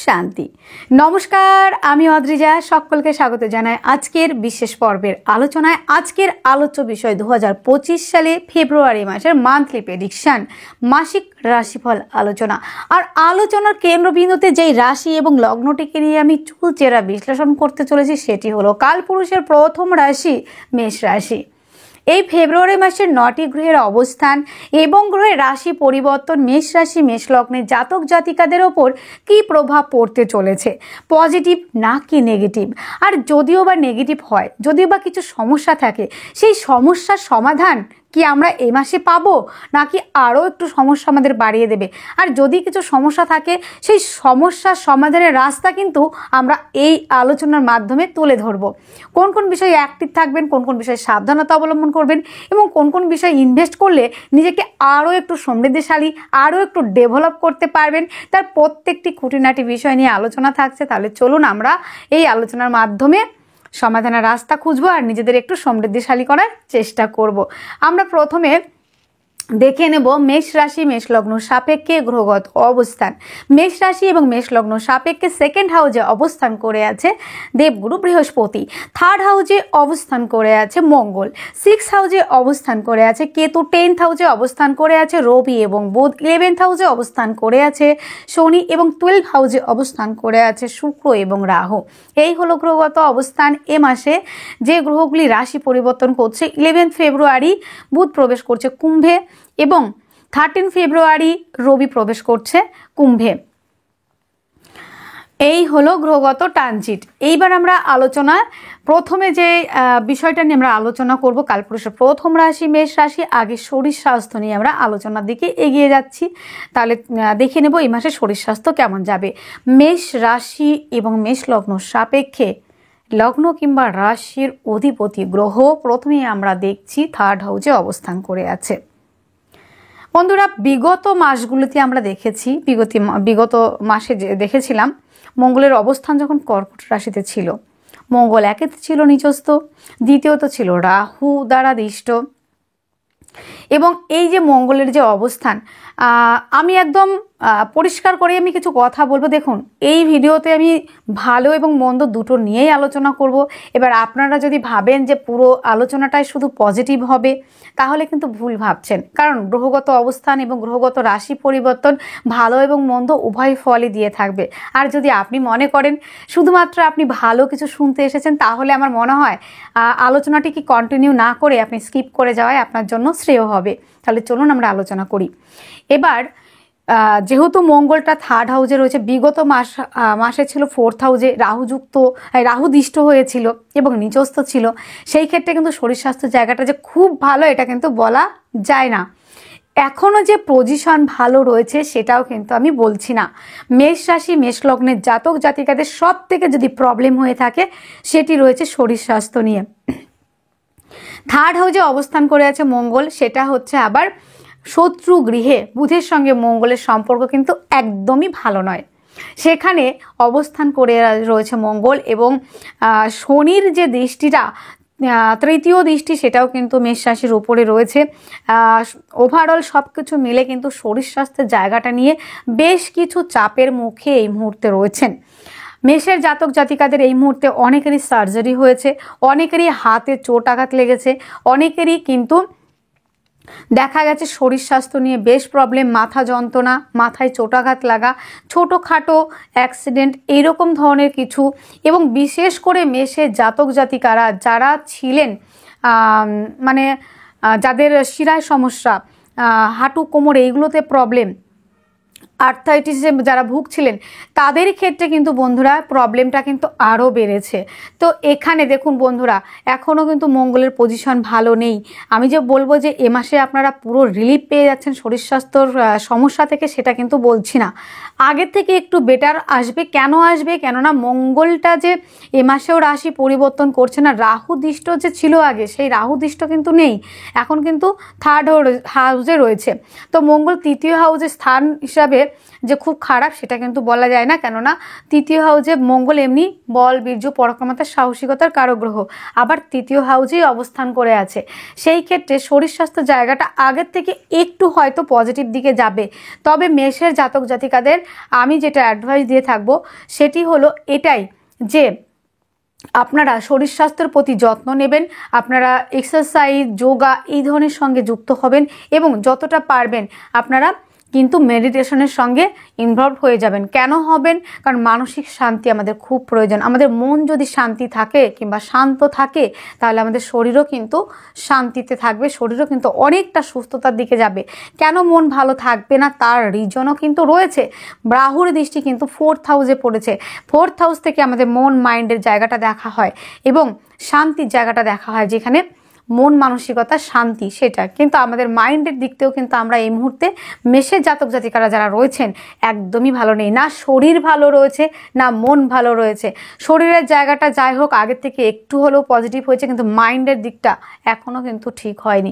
শান্তি। নমস্কার, আমি অদ্রিজা, সকলকে স্বাগত জানাই আজকের বিশেষ পর্বের আলোচনায়। আজকের আলোচ্য বিষয় 2025 সালে ফেব্রুয়ারি মাসের মান্থলি প্রেডিকশন, মাসিক রাশিফল আলোচনা। আর আলোচনার কেন্দ্রবিন্দুতে যেই রাশি এবং লগ্নটিকে নিয়ে আমি চুলচেরা বিশ্লেষণ করতে চলেছি সেটি হলো কালপুরুষের প্রথম রাশি মেষ রাশি। এই ফেব্রুয়ারি মাসের 9টি গ্রহের অবস্থান এবং গ্রহের রাশি পরিবর্তন মেষ রাশি মেষ লগ্নের জাতক জাতিকাদের ওপর কী প্রভাব পড়তে চলেছে, পজিটিভ না কি নেগেটিভ। আর যদিও বা নেগেটিভ হয়, যদিও বা কিছু সমস্যা থাকে, সেই সমস্যার সমাধান কি আমরা এই মাসে পাবো, নাকি আরও একটু সমস্যা আমাদের বাড়িয়ে দেবে। আর যদি কিছু সমস্যা থাকে, সেই সমস্যার সমাধানের রাস্তা কিন্তু আমরা এই আলোচনার মাধ্যমে তুলে ধরবো। কোন কোন বিষয়ে অ্যাক্টিভ থাকবেন, কোন কোন বিষয়ে সাবধানতা অবলম্বন করবেন এবং কোন কোন বিষয়ে ইনভেস্ট করলে নিজেকে আরও একটু সমৃদ্ধিশালী, আরও একটু ডেভেলপ করতে পারবেন, তার প্রত্যেকটি খুঁটিনাটি বিষয় নিয়ে আলোচনা থাকছে। তাহলে চলুন আমরা এই আলোচনার মাধ্যমে সমাধানের রাস্তা খুঁজবো আর নিজেদের একটু সমৃদ্ধিশালী করার চেষ্টা করব। আমরা প্রথমে দেখে নেব মেষ রাশি মেষ লগ্ন সাপেক্ষে গ্রহগত অবস্থান। মেষ রাশি এবং মেষ লগ্ন সাপেক্ষে সেকেন্ড হাউজে অবস্থান করে আছে দেবগুরু বৃহস্পতি, থার্ড হাউজে অবস্থান করে আছে মঙ্গল, 6 হাউজে অবস্থান করে আছে কেতু, 10th হাউজে অবস্থান করে আছে রবি এবং বুধ, 11th হাউজে অবস্থান করে আছে শনি এবং 12 হাউজে অবস্থান করে আছে শুক্র এবং রাহু। এই হলো গ্রহগত অবস্থান। এ মাসে যে গ্রহগুলি রাশি পরিবর্তন করছে, 11 ফেব্রুয়ারি বুধ প্রবেশ করছে কুম্ভে এবং 13 ফেব্রুয়ারি রবি প্রবেশ করছে কুম্ভে। এই হলো গ্রহগত ট্রানজিট। এইবার আমরা আলোচনা প্রথমে যে বিষয়টা নিয়ে আমরা আলোচনা করব, কালপুরুষের প্রথম রাশি মেষ রাশি। আগে শরীর স্বাস্থ্য নিয়ে আমরা আলোচনার দিকে এগিয়ে যাচ্ছি। তাহলে দেখে নেব এই মাসে শরীর স্বাস্থ্য কেমন যাবে। মেষ রাশি এবং মেষ লগ্ন সাপেক্ষে লগ্ন কিংবা রাশির অধিপতি গ্রহ প্রথমেই আমরা দেখছি থার্ড হাউসে অবস্থান করে আছে। বন্ধুরা, বিগত মাসগুলিতে আমরা দেখেছি, বিগত মাসে দেখেছিলাম মঙ্গলের অবস্থান যখন কর্কট রাশিতে ছিল, মঙ্গল একেতে ছিল নিচস্থ, দ্বিতীয়ত ছিল রাহু দ্বারা দিষ্ট। এবং এই যে মঙ্গলের যে অবস্থান, আমি একদম পরিষ্কার করে আমি কিছু কথা বলবো। দেখুন, এই ভিডিওতে আমি ভালো এবং মন্দ দুটো নিয়েই আলোচনা করব। এবার আপনারা যদি ভাবেন যে পুরো আলোচনাটাই শুধু পজিটিভ হবে, তাহলে কিন্তু ভুল ভাবছেন। কারণ গ্রহগত অবস্থান এবং গ্রহগত রাশি পরিবর্তন ভালো এবং মন্দ উভয় ফলই দিয়ে থাকবে। আর যদি আপনি মনে করেন শুধুমাত্র আপনি ভালো কিছু শুনতে এসেছেন, তাহলে আমার মনে হয় আলোচনাটি কি কন্টিনিউ না করে আপনি স্কিপ করে যাওয়াই আপনার জন্য শ্রেয় হবে। তাহলে চলুন আমরা আলোচনা করি। এবার যেহেতু মঙ্গলটা থার্ড হাউসে রয়েছে, বিগত মাসে ছিল 4th হাউসে, রাহু দিষ্ট হয়েছিল এবং নিচস্থ ছিল, সেই ক্ষেত্রে কিন্তু শরীর স্বাস্থ্য জায়গাটা যে খুব ভালো এটা কিন্তু বলা যায় না। এখনও যে পজিশন ভালো রয়েছে সেটাও কিন্তু আমি বলছি না। মেষ রাশি মেষ লগ্নের জাতক জাতিকাদের সব থেকে যদি প্রবলেম হয়ে থাকে সেটি রয়েছে শরীর স্বাস্থ্য নিয়ে। থার্ড হাউসে অবস্থান করে আছে মঙ্গল, সেটা হচ্ছে আবার শত্রু গৃহে। বুধের সঙ্গে মঙ্গলের সম্পর্ক কিন্তু একদমই ভালো নয়। সেখানে অবস্থান করে রয়েছে মঙ্গল এবং শনির যে দৃষ্টিটা, তৃতীয় দৃষ্টি, সেটাও কিন্তু মেষ রাশির উপরে রয়েছে। ওভারঅল সব কিছু মিলে কিন্তু শরীর স্বাস্থ্যের জায়গাটা নিয়ে বেশ কিছু চাপের মুখে এই মুহূর্তে রয়েছেন মেষের জাতক জাতিকাদের। এই মুহূর্তে অনেকেরই সার্জারি হয়েছে, অনেকেরই হাতে চোট আঘাত লেগেছে, অনেকেরই কিন্তু দেখা গেছে শরীর স্বাস্থ্য নিয়ে বেশ প্রবলেম, মাথা যন্ত্রণা, মাথায় চোটাঘাত লাগা, ছোটোখাটো অ্যাক্সিডেন্ট, এইরকম ধরনের কিছু। এবং বিশেষ করে মেষের জাতক জাতিকারা যারা ছিলেন মানে যাদের শিরায় সমস্যা, হাঁটু কোমর এইগুলোতে প্রবলেম, আর্থাইটিসে যারা ভুগছিলেন, তাদের ক্ষেত্রে কিন্তু বন্ধুরা প্রবলেমটা কিন্তু আরও বেড়েছে। তো এখানে দেখুন বন্ধুরা, এখনও কিন্তু মঙ্গলের পজিশন ভালো নেই। আমি যে বলবো যে এ মাসে আপনারা পুরো রিলিফ পেয়ে যাচ্ছেন শরীর স্বাস্থ্যর সমস্যা থেকে, সেটা কিন্তু বলছি না। আগের থেকে একটু বেটার আসবে। কেন আসবে? কেননা মঙ্গলটা যে এ মাসেও রাশি পরিবর্তন করছে না, রাহু দৃষ্ট যে ছিল আগে, সেই রাহু দৃষ্ট কিন্তু নেই, এখন কিন্তু থার্ড হাউসে রয়েছে। তো মঙ্গল তৃতীয় হাউসে স্থান হিসাবে যে খুব খারাপ সেটা কিন্তু বলা যায় না, কেননা তৃতীয় হাউজে মঙ্গল এমনি বল, বীর্য, পরাক্রমতা, সাহসিকতার কারক গ্রহ, আবার তৃতীয় হাউজেই অবস্থান করে আছে। সেই ক্ষেত্রে শরীর স্বাস্থ্য জায়গাটা আগের থেকে একটু হয়তো পজিটিভ দিকে যাবে। তবে মেষের জাতক জাতিকাদের আমি যেটা অ্যাডভাইস দিয়ে থাকবো সেটি হলো এটাই যে আপনারা শরীর স্বাস্থ্যের প্রতি যত্ন নেবেন, আপনারা এক্সারসাইজ, যোগা এই ধরনের সঙ্গে যুক্ত হবেন এবং যতটা পারবেন আপনারা কিন্তু মেডিটেশনের সঙ্গে ইনভলভ হয়ে যাবেন। কেন হবেন? কারণ মানসিক শান্তি আমাদের খুব প্রয়োজন। আমাদের মন যদি শান্তি থাকে কিংবা শান্ত থাকে তাহলে আমাদের শরীরও কিন্তু শান্তিতে থাকবে, শরীরও কিন্তু অনেকটা সুস্থতার দিকে যাবে। কেন মন ভালো থাকবে না তার রিজনও কিন্তু রয়েছে। রাহুর দৃষ্টি কিন্তু 4th হাউসে পড়েছে। 4th হাউস থেকে আমাদের মন মাইন্ডের জায়গাটা দেখা হয় এবং শান্তির জায়গাটা দেখা হয়, যেখানে মন মানসিকতা শান্তি সেটা কিন্তু আমাদের মাইন্ডের দিকতেও কিন্তু আমরা এই মুহূর্তে মেষের জাতক জাতিকারা যারা রয়েছেন একদমই ভালো নেই, না শরীর ভালো রয়েছে না মন ভালো রয়েছে। শরীরের জায়গাটা যাই হোক আগের থেকে একটু হলেও পজিটিভ হয়েছে, কিন্তু মাইন্ডের দিকটা এখনও কিন্তু ঠিক হয়নি।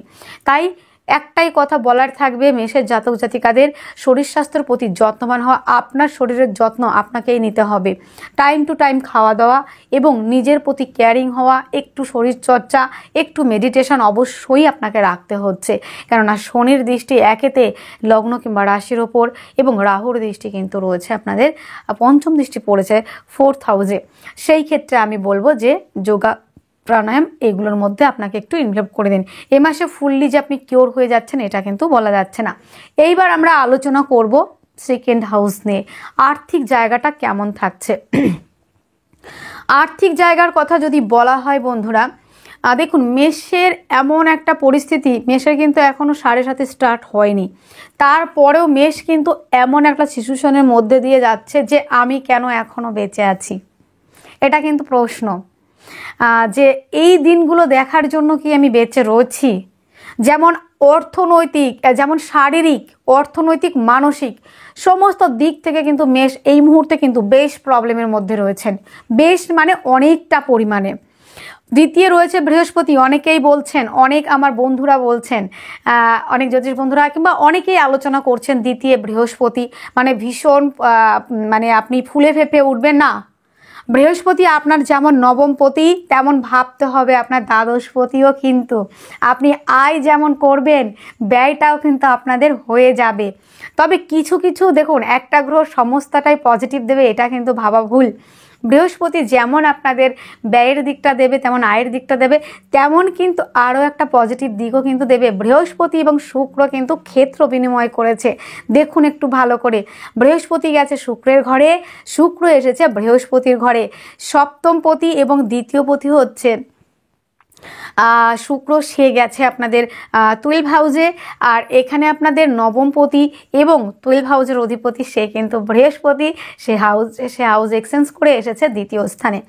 তাই একটাই কথা বলার থাকবে মেষের জাতক জাতিকাদের, শরীর স্বাস্থ্যের প্রতি যত্নবান হওয়া। আপনার শরীরের যত্ন আপনাকেই নিতে হবে। টাইম টু টাইম খাওয়া দাওয়া এবং নিজের প্রতি কেয়ারিং হওয়া, একটু শরীর চর্চা, একটু মেডিটেশন অবশ্যই আপনাকে রাখতে হচ্ছে। কেননা শনির দৃষ্টি একেতে লগ্ন কিংবা রাশির ওপর এবং রাহুর দৃষ্টি কিন্তু রয়েছে আপনাদের পঞ্চম দৃষ্টি পড়েছে 4th হাউসে। সেই ক্ষেত্রে আমি বলবো যে যোগা, প্রাণায়াম এগুলোর মধ্যে আপনাকে একটু ইনভলভ করে দিন। এ মাসে ফুললি যে আপনি কিওর হয়ে যাচ্ছেন এটা কিন্তু বলা যাচ্ছে না। এইবার আমরা আলোচনা করব 2nd হাউস নিয়ে। আর্থিক জায়গাটা কেমন থাকছে? আর্থিক জায়গার কথা যদি বলা হয় বন্ধুরা, দেখুন মেষের এমন একটা পরিস্থিতি, মেষের কিন্তু এখনও 7.5 স্টার্ট হয়নি, তারপরেও মেষ কিন্তু এমন একটা সিচুয়েশনের মধ্যে দিয়ে যাচ্ছে যে আমি কেন এখনও বেঁচে আছি, এটা কিন্তু প্রশ্ন। যে এই দিনগুলো দেখার জন্য কি আমি বেঁচে রয়েছি? যেমন অর্থনৈতিক, যেমন শারীরিক, অর্থনৈতিক, মানসিক সমস্ত দিক থেকে কিন্তু মেষ এই মুহূর্তে কিন্তু বেশ প্রবলেমের মধ্যে রয়েছেন, বেশ মানে অনেকটা পরিমাণে। দ্বিতীয় রয়েছে বৃহস্পতি। অনেকেই বলছেন, অনেক আমার বন্ধুরা বলছেন, অনেক জ্যোতিষ বন্ধুরা কিংবা অনেকেই আলোচনা করছেন দ্বিতীয় বৃহস্পতি মানে ভীষণ মানে আপনি ফুলে ফেঁপে উঠবেন না। বৃহস্পতি আপনার যেমন নবমপতি তেমন ভাবতে হবে আপনার দ্বাদশপতিও, কিন্তু আপনি আয় যেমন করবেন ব্যয়টাও কিন্তু আপনাদের হয়ে যাবে। তবে কিছু কিছু দেখুন একটা গ্রহ সমস্তটাই পজিটিভ দেবে এটা কিন্তু ভাবা ভুল। বৃহস্পতি যেমন আপনাদের ব্যয়ের দিকটা দেবে তেমন আয়ের দিকটা দেবে, তেমন কিন্তু আরও একটা পজিটিভ দিকও কিন্তু দেবে। বৃহস্পতি এবং শুক্র কিন্তু ক্ষেত্র বিনিময় করেছে, দেখুন একটু ভালো করে। বৃহস্পতি গেছে শুক্রের ঘরে, শুক্র এসেছে বৃহস্পতির ঘরে। সপ্তম পতি এবং দ্বিতীয় পতি হচ্ছে শুক্র, সে গেছে আপনাদের 12 হাউসে, আর এখানে আপনাদের নবমপতি এবং 12 হাউসের অধিপতি সে কিন্তু বৃহস্পতি, সে হাউস এক্সচেঞ্জ করে এসেছে দ্বিতীয় স্থানে।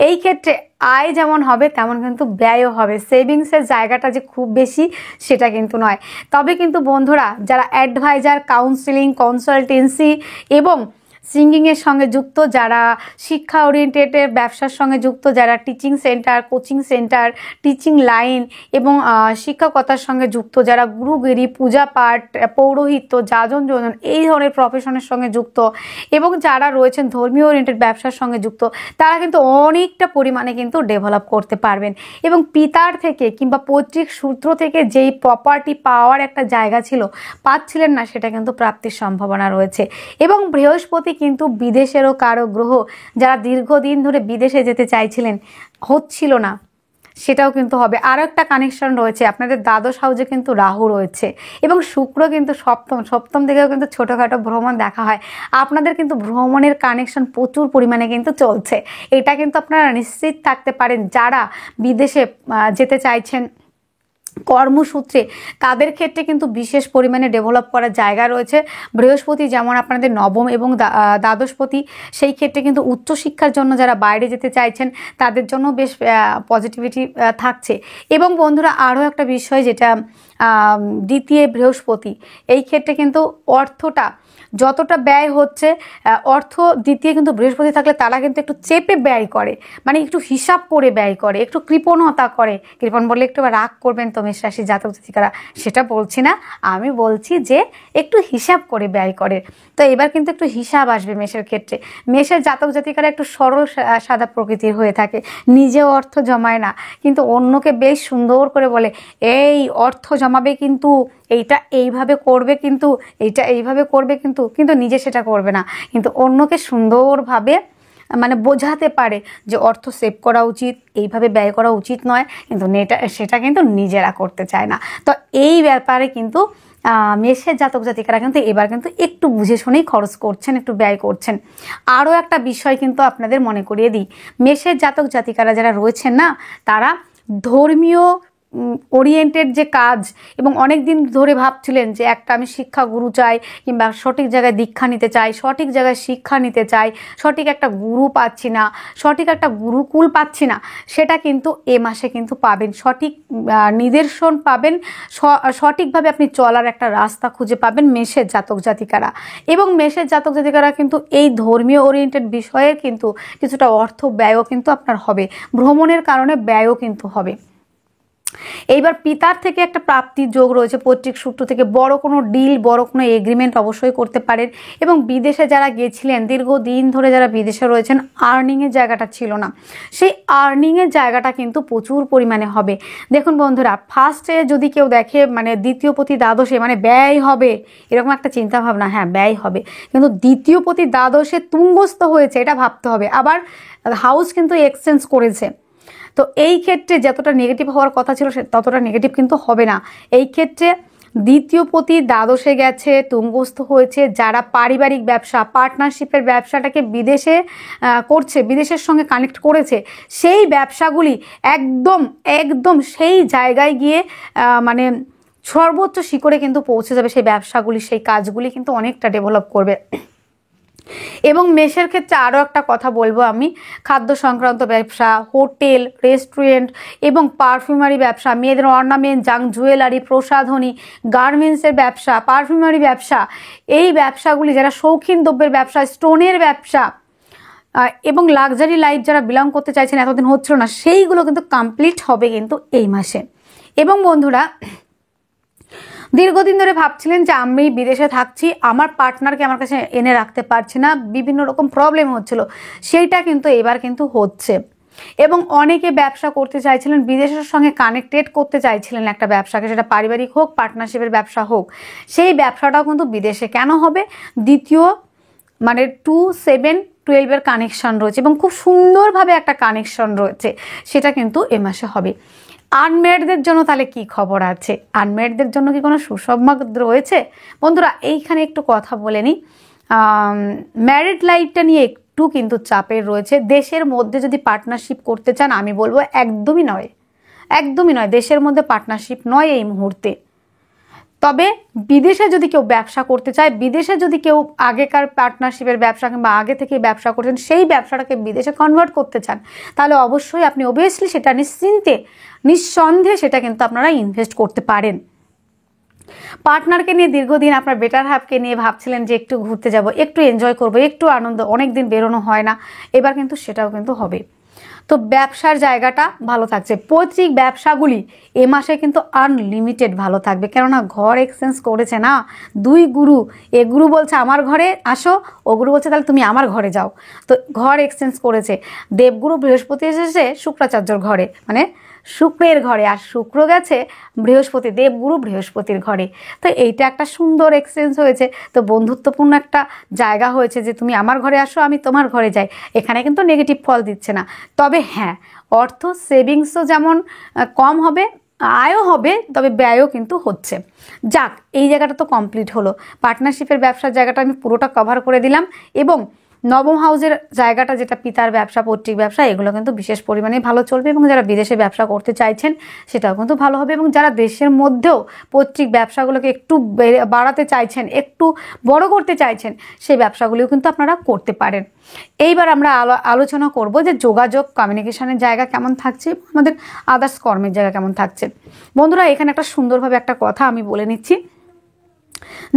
এই ক্ষেত্রে আয় যেমন হবে তেমন কিন্তু ব্যয়ও হবে। সেভিংসের জায়গাটা যে খুব বেশি সেটা কিন্তু নয়। তবে কিন্তু বন্ধুরা যারা অ্যাডভাইজার, কাউন্সিলিং, কনসালটেন্সি এবং সিঙ্গিংয়ের সঙ্গে যুক্ত, যারা শিক্ষা ওরিয়েন্টেডের ব্যবসার সঙ্গে যুক্ত, যারা teaching centre, coaching centre, teaching line এবং শিক্ষকতার সঙ্গে যুক্ত, যারা গুরুগিরি, পূজা পাঠ, পৌরোহিত্য, যাজন যোজন এই ধরনের প্রফেশনের সঙ্গে যুক্ত এবং যারা রয়েছেন ধর্মীয় ওরিয়েন্টেড ব্যবসার সঙ্গে যুক্ত, তারা কিন্তু অনেকটা পরিমাণে কিন্তু ডেভেলপ করতে পারবেন। এবং পিতার থেকে কিংবা পৈতৃক সূত্র থেকে যেই প্রপার্টি পাওয়ার একটা জায়গা ছিল, পাচ্ছিলেন না, সেটা কিন্তু প্রাপ্তির সম্ভাবনা রয়েছে। এবং বৃহস্পতি কিন্তু বিদেশেরও কারো গ্রহ, যারা দীর্ঘদিন ধরে বিদেশে যেতে চাইছিলেন হচ্ছিল না, সেটাও কিন্তু হবে। আরও একটা কানেকশন রয়েছে, আপনাদের দ্বাদশ হাউসে কিন্তু রাহু রয়েছে এবং শুক্র কিন্তু সপ্তম দিকেও কিন্তু ছোটোখাটো ভ্রমণ দেখা হয়। আপনাদের কিন্তু ভ্রমণের কানেকশন প্রচুর পরিমাণে কিন্তু চলছে, এটা কিন্তু আপনারা নিশ্চিত থাকতে পারেন। যারা বিদেশে যেতে চাইছেন কর্মসূত্রে, তাদের ক্ষেত্রে কিন্তু বিশেষ পরিমাণে ডেভেলপ করার জায়গা রয়েছে। বৃহস্পতি যেমন আপনাদের নবম এবং দ্বাদশপতি, সেই ক্ষেত্রে কিন্তু উচ্চশিক্ষার জন্য যারা বাইরে যেতে চাইছেন তাদের জন্য বেশ পজিটিভিটি থাকছে। এবং বন্ধুরা আরও একটা বিষয়, যেটা দ্বিতীয় বৃহস্পতি, এই ক্ষেত্রে কিন্তু অর্থটা যতটা ব্যয় হচ্ছে অর্থ দ্বিতীয় কিন্তু বৃহস্পতি থাকলে তারা কিন্তু একটু চেপে ব্যয় করে, মানে একটু হিসাব করে ব্যয় করে, একটু কৃপণতা করে। কৃপণ বললে একটু রাগ করবেন তো মেষ রাশি জাতক জাতিকারা, সেটা বলছি না, আমি বলছি যে একটু হিসাব করে ব্যয় করে। তো এবার কিন্তু একটু হিসাব আসবে মেষের ক্ষেত্রে। মেষের জাতক জাতিকারা একটু সরল সাদা প্রকৃতির হয়ে থাকে, নিজেও অর্থ জমায় না, কিন্তু অন্যকে বেশ সুন্দর করে বলে এই অর্থ জমাবে কিন্তু, এইটা এইভাবে করবে কিন্তু, এইটা এইভাবে করবে কিন্তু, কিন্তু নিজে সেটা করবে না, কিন্তু অন্যকে সুন্দরভাবে মানে বোঝাতে পারে যে অর্থ সেভ করা উচিত, এইভাবে ব্যয় করা উচিত নয়, কিন্তু সেটা কিন্তু নিজেরা করতে চায় না। তো এই ব্যাপারে কিন্তু মেষের জাতক জাতিকারা কিন্তু এবার কিন্তু একটু বুঝে শুনেই খরচ করছেন, একটু ব্যয় করছেন। আরও একটা বিষয় কিন্তু আপনাদের মনে করিয়ে দিই, মেষের জাতক জাতিকারা যারা রয়েছেন না, তারা ধর্মীয় ওরিয়েন্টেড যে কাজ, এবং অনেক দিন ধরে ভাবছিলেন যে একটা আমি শিক্ষা গুরু চাই, কিংবা সঠিক জায়গায় দীক্ষা নিতে চাই, সঠিক জায়গায় শিক্ষা নিতে চাই, সঠিক একটা গুরু পাচ্ছি না, সঠিক একটা গুরুকুল পাচ্ছি না, সেটা কিন্তু এ মাসে কিন্তু পাবেন, সঠিক নিদর্শন পাবেন, সঠিকভাবে আপনি চলার একটা রাস্তা খুঁজে পাবেন মেষের জাতক জাতিকারা। এবং মেষের জাতক জাতিকারা কিন্তু এই ধর্মীয় ওরিয়েন্টেড বিষয়ে কিন্তু কিছুটা অর্থ ব্যয়ও কিন্তু আপনার হবে, ভ্রমণের কারণে ব্যয়ও কিন্তু হবে। এইবার পিতার থেকে একটা প্রাপ্তির যোগ রয়েছে, পৈতৃক সূত্র থেকে বড় কোনো ডিল, বড় কোনো এগ্রিমেন্ট অবশ্যই করতে পারেন। এবং বিদেশে যারা গেছিলেন, দীর্ঘদিন ধরে যারা বিদেশে রয়েছেন, আর্নিংয়ের জায়গাটা ছিল না, সেই আর্নিংয়ের জায়গাটা কিন্তু প্রচুর পরিমাণে হবে। দেখুন বন্ধুরা, ফার্স্টে যদি কেউ দেখে মানে দ্বিতীয় পতি দ্বাদশে মানে ব্যয় হবে, এরকম একটা চিন্তাভাবনা, হ্যাঁ ব্যয় হবে, কিন্তু দ্বিতীয় পতি দ্বাদশে তুঙ্গস্থ হয়েছে এটা ভাবতে হবে। আবার হাউস কিন্তু এক্সচেঞ্জ করেছে, তো এই ক্ষেত্রে যতটা নেগেটিভ হওয়ার কথা ছিল ততটা নেগেটিভ কিন্তু হবে না। এই ক্ষেত্রে দ্বিতীয় পতি দ্বাদশে গেছে, তুঙ্গস্থ হয়েছে, যারা পারিবারিক ব্যবসা, পার্টনারশিপের ব্যবসাটাকে বিদেশে করছে, বিদেশের সঙ্গে কানেক্ট করেছে, সেই ব্যবসাগুলি একদম একদম সেই জায়গায় গিয়ে মানে সর্বোচ্চ শিখরে কিন্তু পৌঁছে যাবে। সেই ব্যবসাগুলি, সেই কাজগুলি কিন্তু অনেকটা ডেভেলপ করবে। এবং মেষের ক্ষেত্রে আরও একটা কথা বলবো আমি, খাদ্য সংক্রান্ত ব্যবসা, হোটেল, রেস্টুরেন্ট এবং পারফিউমারি ব্যবসা, মেয়েদের অর্নামেন্ট, জাং জুয়েলারি, প্রসাধনী, গার্মেন্টসের ব্যবসা, পারফিউমারি ব্যবসা, এই ব্যবসাগুলি, যারা শৌখিন দ্রব্যের ব্যবসা, স্টোনের ব্যবসা এবং লাক্সারি লাইফ যারা বিলং করতে চাইছেন, এতদিন হচ্ছিল না, সেইগুলো কিন্তু কমপ্লিট হবে কিন্তু এই মাসে। এবং বন্ধুরা, দীর্ঘদিন ধরে ভাবছিলেন যে আমি বিদেশে থাকছি, আমার পার্টনারকে আমার কাছে এনে রাখতে পারছি না, বিভিন্ন রকম প্রবলেম হচ্ছিল, সেইটা কিন্তু এবার কিন্তু হচ্ছে। এবং অনেকে ব্যবসা করতে চাইছিলেন, বিদেশের সঙ্গে কানেক্টেড করতে চাইছিলেন একটা ব্যবসাকে, সেটা পারিবারিক হোক, পার্টনারশিপের ব্যবসা হোক, সেই ব্যবসাটাও কিন্তু বিদেশে কেন হবে, দ্বিতীয় মানে 2-7-12 কানেকশন রয়েছে এবং খুব সুন্দরভাবে একটা কানেকশন রয়েছে, সেটা কিন্তু এ মাসে হবে। আনমেরিডদের জন্য তাহলে কি খবর আছে? আনমেরিডদের জন্য কি কোনো সুসংবাদ রয়েছে? বন্ধুরা, এইখানে একটু কথা বলে নিই, ম্যারিড লাইফটা নিয়ে একটু কিন্তু চাপের রয়েছে। দেশের মধ্যে যদি পার্টনারশিপ করতে চান, আমি বলবো একদমই নয়, একদমই নয়, দেশের মধ্যে পার্টনারশিপ নয় এই মুহূর্তে। তবে বিদেশে যদি কেউ ব্যবসা করতে চায়, বিদেশে যদি কেউ আগেকার পার্টনারশিপের ব্যবসা কিংবা আগে থেকে ব্যবসা করছেন, সেই ব্যবসাটাকে বিদেশে কনভার্ট করতে চান, তাহলে অবশ্যই আপনি অবভিয়াসলি সেটা নিশ্চিন্তে, নিঃসন্দেহে সেটা কিন্তু আপনারা ইনভেস্ট করতে পারেন। পার্টনারকে নিয়ে দীর্ঘদিন আপনার বেটার হাফকে নিয়ে ভাবছিলেন যে একটু ঘুরতে যাব, একটু এনজয় করব, একটু আনন্দ, অনেক দিন বেরোনো হয় না, এবার কিন্তু সেটাও কিন্তু হবে। তো ব্যবসার জায়গাটা ভালো থাকছে, পৈতৃক ব্যবসাগুলি এ মাসে কিন্তু আনলিমিটেড ভালো থাকবে, কেননা ঘর এক্সচেঞ্জ করেছে না দুই গুরু, এ গুরু বলছে আমার ঘরে আসো, ও গুরু বলছে তাহলে তুমি আমার ঘরে যাও। তো ঘর এক্সচেঞ্জ করেছে, দেবগুরু বৃহস্পতি এসেছে শুক্রাচার্যর ঘরে, মানে শুক্রের ঘরে, আর শুক্র গেছে বৃহস্পতি, দেবগুরু বৃহস্পতির ঘরে। তো এইটা একটা সুন্দর এক্সচেঞ্জ হয়েছে, তো বন্ধুত্বপূর্ণ একটা জায়গা হয়েছে যে তুমি আমার ঘরে আসো, আমি তোমার ঘরে যাই, এখানে কিন্তু নেগেটিভ ফল দিচ্ছে না। তবে হ্যাঁ, অর্থ সেভিংসও যেমন কম হবে, আয়ও হবে, তবে ব্যয়ও কিন্তু হচ্ছে। যাক, এই জায়গাটা তো কমপ্লিট হলো, পার্টনারশিপের ব্যবসার জায়গাটা আমি পুরোটা কভার করে দিলাম। এবং নবম হাউসের জায়গাটা, যেটা পিতার ব্যবসা, পৈতৃক ব্যবসা, এগুলো কিন্তু বিশেষ পরিমাণে ভালো চলবে। এবং যারা বিদেশে ব্যবসা করতে চাইছেন সেটাও কিন্তু ভালো হবে। এবং যারা দেশের মধ্যেও পৈতৃক ব্যবসাগুলোকে একটু বাড়াতে চাইছেন, একটু বড় করতে চাইছেন, সেই ব্যবসাগুলিও কিন্তু আপনারা করতে পারেন। এইবার আমরা আলোচনা করব যে যোগাযোগ, কমিউনিকেশনের জায়গা কেমন থাকছে, আমাদের আদার্স কর্মের জায়গা কেমন থাকছে। বন্ধুরা, এখানে একটা সুন্দরভাবে একটা কথা আমি বলে নিচ্ছি,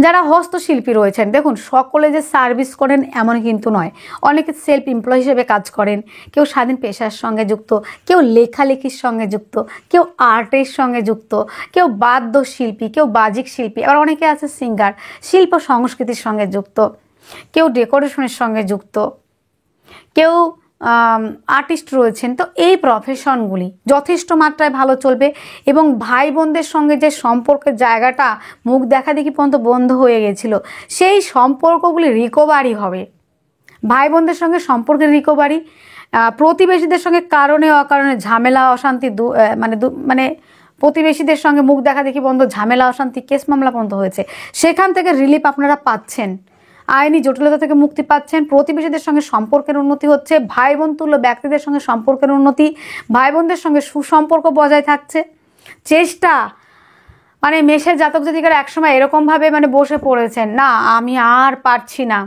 যারা হস্তশিল্পী রয়েছেন, দেখুন সকলে যে সার্ভিস করেন এমন কিন্তু নয়, অনেকে সেলফ এমপ্লয় হিসেবে কাজ করেন, কেউ স্বাধীন পেশার সঙ্গে যুক্ত, কেউ লেখালেখির সঙ্গে যুক্ত, কেউ আর্টের সঙ্গে যুক্ত, কেউ বাদ্যশিল্পী, কেউ বাজিক শিল্পী, আবার অনেকে আছে সিঙ্গার, শিল্প সংস্কৃতির সঙ্গে যুক্ত, কেউ ডেকোরেশনের সঙ্গে যুক্ত, কেউ আর্টিস্ট রয়েছেন। তো এই প্রফেশনগুলি যথেষ্ট মাত্রায় ভালো চলবে এবং ভাই বোনদের সঙ্গে যে সম্পর্কের জায়গাটা মুখ দেখা দেখি পর্যন্ত বন্ধ হয়ে গেছিল, সেই সম্পর্কগুলি রিকভারি হবে। ভাই বোনদের সঙ্গে সম্পর্কের রিকভারি, প্রতিবেশীদের সঙ্গে কারণে অকারণে ঝামেলা অশান্তি মানে প্রতিবেশীদের সঙ্গে মুখ দেখা দেখি বন্ধ, ঝামেলা অশান্তি, কেস মামলা বন্ধ হয়েছে, সেখান থেকে রিলিফ আপনারা পাচ্ছেন, আইনি জটিলতা থেকে মুক্তি পাচ্ছেন, প্রতিবেশীদের সঙ্গে সম্পর্কের উন্নতি হচ্ছে, ভাই বোন তুল্য ব্যক্তিদের সঙ্গে সম্পর্কের উন্নতি, ভাই বোনদের সঙ্গে সুসম্পর্ক বজায় থাকছে। চেষ্টা মানে মেষের জাতক জাতিকারা একসময় এরকমভাবে বসে পড়েছেন, না আমি আর পারছি না,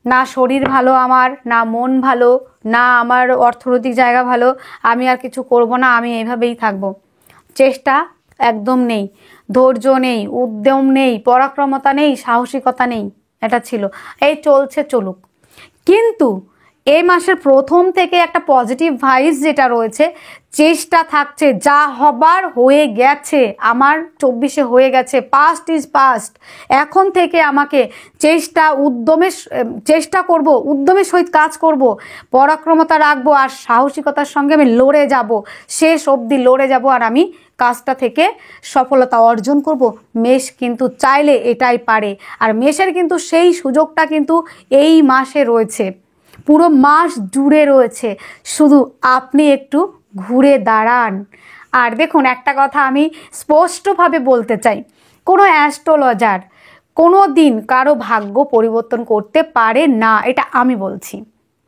না শরীর ভালো আমার, না মন ভালো, না আমার অর্থনৈতিক জায়গা ভালো, আমি আর কিছু করব না, আমি এইভাবেই থাকব। চেষ্টা একদম নেই, ধৈর্য নেই, উদ্যম নেই, পরাক্রমতা নেই, সাহসিকতা নেই, এটা ছিল। এই চলছে চলুক, কিন্তু এই মাসের প্রথম থেকে একটা পজিটিভ ভাইবস যেটা রয়েছে, চেষ্টা থাকছে, যা হবার হয়ে গেছে, আমার 24-এ হয়ে গেছে, পাস্ট ইজ পাস্ট, এখন থেকে আমাকে চেষ্টা করব, উদ্যমের সহিত কাজ করব, পরাক্রমতা রাখবো আর সাহসিকতার সঙ্গে আমি লড়ে যাব, শেষ অবধি লড়ে যাব, আর আমি কাজটা থেকে সফলতা অর্জন করব। মেষ কিন্তু চাইলে এটাই পারে, আর মেষের কিন্তু সেই সুযোগটা কিন্তু এই মাসে রয়েছে, পুরো মাস জুড়ে রয়েছে, শুধু আপনি একটু ঘুরে দাঁড়ান। আর দেখুন একটা কথা আমি স্পষ্টভাবে বলতে চাই, কোনো অ্যাস্ট্রোলজার কোনো দিন কারো ভাগ্য পরিবর্তন করতে পারে না, এটা আমি বলছি।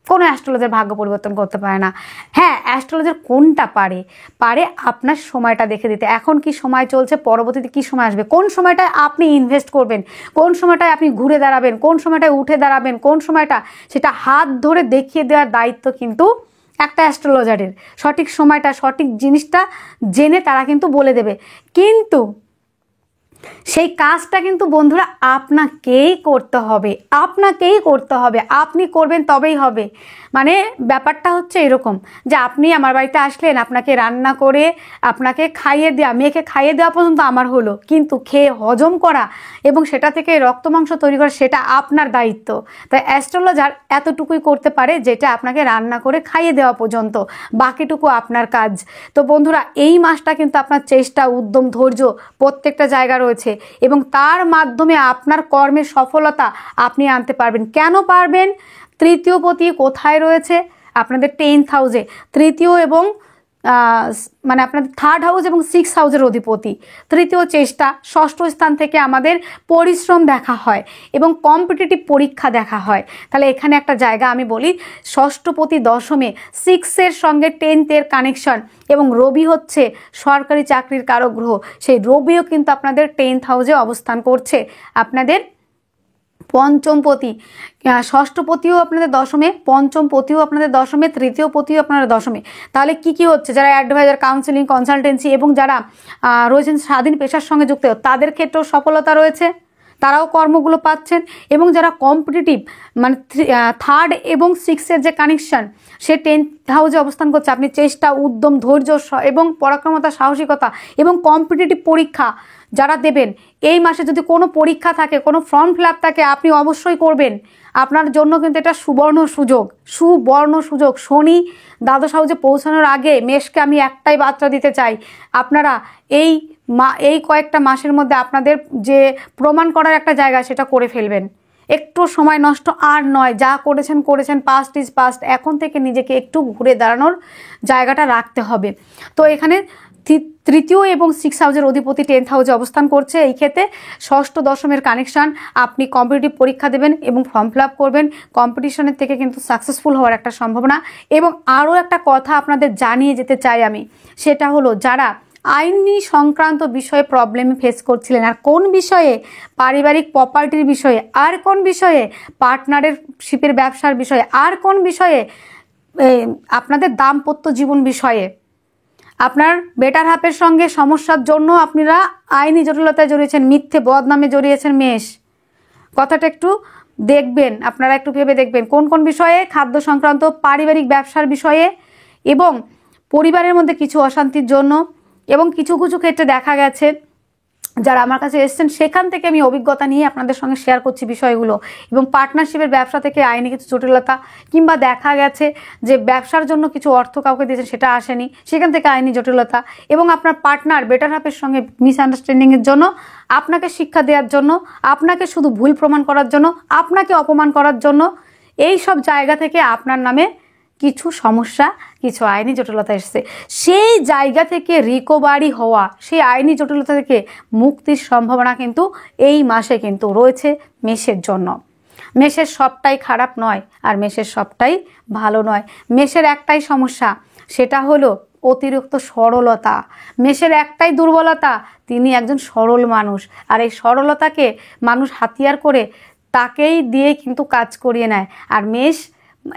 কোনো অ্যাস্ট্রোলজার ভাগ্য পরিবর্তন করতে পারে না। হ্যাঁ, অ্যাস্ট্রোলজার কোনটা পারে আপনার সময়টা দেখে দিতে, এখন কি সময় চলছে, পরবর্তীতে কি সময় আসবে, কোন সময়টায় আপনি ইনভেস্ট করবেন, কোন সময়টায় আপনি ঘুরে দাঁড়াবেন, কোন সময়টায় উঠে দাঁড়াবেন, কোন সময়টা, সেটা হাত ধরে দেখিয়ে দেওয়ার দায়িত্ব কিন্তু একটা অ্যাস্ট্রোলজারের। সঠিক সময়টা, সঠিক জিনিসটা জেনে তারা কিন্তু বলে দেবে, কিন্তু সেই কাজটা কিন্তু বন্ধুরা আপনাকেই করতে হবে, আপনি করবেন তবেই হবে। ব্যাপারটা হচ্ছে এরকম যে আপনি আমার বাড়িতে আসলেন, আপনাকে রান্না করে আপনাকে খাইয়ে দেওয়া, মেয়েকে খাইয়ে দেওয়া পর্যন্ত আমার হলো, কিন্তু খেয়ে হজম করা এবং সেটা থেকে রক্ত মাংস তৈরি করা সেটা আপনার দায়িত্ব। তাই অ্যাস্ট্রোলজার এতটুকুই করতে পারে, যেটা আপনাকে রান্না করে খাইয়ে দেওয়া পর্যন্ত, বাকিটুকু আপনার কাজ। তো বন্ধুরা এই মাসটা কিন্তু আপনার চেষ্টা, উদ্যম, ধৈর্য প্রত্যেকটা জায়গা রয়েছে এবং তার মাধ্যমে আপনার কর্মের সফলতা আপনি আনতে পারবেন। কেন পারবেন? তৃতীয় পতি কোথায় রয়েছে? আপনাদের 10th হাউসে, তৃতীয় এবং আপনাদের 3rd হাউস এবং 6th হাউসের অধিপতি। তৃতীয় চেষ্টা, ষষ্ঠ স্থান থেকে আমাদের পরিশ্রম দেখা হয় এবং কম্পিটিটিভ পরীক্ষা দেখা হয়। তাহলে এখানে একটা জায়গা আমি বলি, ষষ্ঠপতি দশমে, 6-এর সঙ্গে 10th-এর কানেকশন, এবং রবি হচ্ছে সরকারি চাকরির কারক গ্রহ, সেই রবিও কিন্তু আপনাদের 10th হাউসে অবস্থান করছে। আপনাদের পঞ্চমপতি, ষষ্ঠপতিও আপনাদের দশমে, পঞ্চমপতিও আপনাদের দশমে, তৃতীয় পতিও আপনাদের দশমে। তাহলে কি হচ্ছে, যারা অ্যাডভাইজার, কাউন্সিলিং, কনসালটেন্সি এবং যারা রয়েছেন স্বাধীন পেশার সঙ্গে যুক্ত, তাদের ক্ষেত্রেও সফলতা রয়েছে, তারাও কর্মগুলো পাচ্ছেন। এবং যারা কম্পিটিটিভ 3rd এবং 6-এর যে কানেকশন, সে 10th হাউসে অবস্থান করছে, আপনি চেষ্টা, উদ্যম, ধৈর্য এবং পরাক্রমতা, সাহসিকতা এবং কম্পিটিটিভ পরীক্ষা যারা দেবেন, এই মাসে যদি কোনো পরীক্ষা থাকে, কোনো ফর্ম ফিল আপ থাকে, আপনি অবশ্যই করবেন। আপনার জন্য কিন্তু এটা সুবর্ণ সুযোগ। শনি দ্বাদশ হাউসে পৌঁছানোর আগে মেষকে আমি একটাই বার্তা দিতে চাই, আপনারা এই কয়েকটা মাসের মধ্যে আপনাদের যে প্রমাণ করার একটা জায়গা, সেটা করে ফেলবেন। একটু সময় নষ্ট আর নয়, যা করেছেন, পাস্ট ইজ পাস্ট, এখন থেকে নিজেকে একটু ঘুরে দাঁড়ানোর জায়গাটা রাখতে হবে। তো এখানে তৃতীয় এবং 6 হাউসের অধিপতি 10th হাউসে অবস্থান করছে, এই ক্ষেত্রে ষষ্ঠ দশমের কানেকশন, আপনি কম্পিটিটিভ পরীক্ষা দেবেন এবং ফর্ম ফিল আপ করবেন, কম্পিটিশনের থেকে কিন্তু সাকসেসফুল হওয়ার একটা সম্ভাবনা। এবং আরও একটা কথা আপনাদের জানিয়ে যেতে চাই আমি, সেটা হলো যারা আইনি সংক্রান্ত বিষয়ে প্রবলেম ফেস করছিলেন, আর কোন বিষয়ে, পারিবারিক প্রপার্টির বিষয়ে, আর কোন বিষয়ে, পার্টনারের শিপের ব্যবসার বিষয়ে, আর কোন বিষয়ে, আপনাদের দাম্পত্য জীবন বিষয়ে, আপনার বেটার হাফের সঙ্গে সমস্যার জন্য আপনারা আইনি জটিলতায় জড়িয়েছেন, মিথ্যে বদনামে জড়িয়েছেন মেষ, কথাটা একটু দেখবেন, আপনারা একটু ভেবে দেখবেন কোন কোন বিষয়ে, খাদ্য সংক্রান্ত, পারিবারিক ব্যবসার বিষয়ে এবং পরিবারের মধ্যে কিছু অশান্তির জন্য, এবং কিছু কিছু ক্ষেত্রে দেখা গেছে যারা আমার কাছে এসেছেন সেখান থেকে আমি অভিজ্ঞতা নিয়ে আপনাদের সঙ্গে শেয়ার করছি বিষয়গুলো। এবং পার্টনারশিপের ব্যবসা থেকে আইনি কিছু জটিলতা, কিংবা দেখা গেছে যে ব্যবসার জন্য কিছু অর্থ কাউকে দিয়েছেন সেটা আসেনি, সেখান থেকে আইনি জটিলতা, এবং আপনার পার্টনার বেটার হাফের সঙ্গে মিসআন্ডারস্ট্যান্ডিংয়ের জন্য, আপনাকে শিক্ষা দেওয়ার জন্য, আপনাকে শুধু ভুল প্রমাণ করার জন্য, আপনাকে অপমান করার জন্য, এই সব জায়গা থেকে আপনার নামে কিছু সমস্যা, কিছু আইনি জটিলতা এসেছে। সেই জায়গা থেকে রিকভারি হওয়া, সেই আইনি জটিলতা থেকে মুক্তির সম্ভাবনা কিন্তু এই মাসে কিন্তু রয়েছে মেষের জন্য। মেষের সবটাই খারাপ নয়, আর মেষের সবটাই ভালো নয়। মেষের একটাই সমস্যা, সেটা হলো অতিরিক্ত সরলতা। মেষের একটাই দুর্বলতা, তিনি একজন সরল মানুষ, আর এই সরলতাকে মানুষ হাতিয়ার করে তাকেই দিয়ে কিন্তু কাজ করিয়ে নেয়। আর মেষ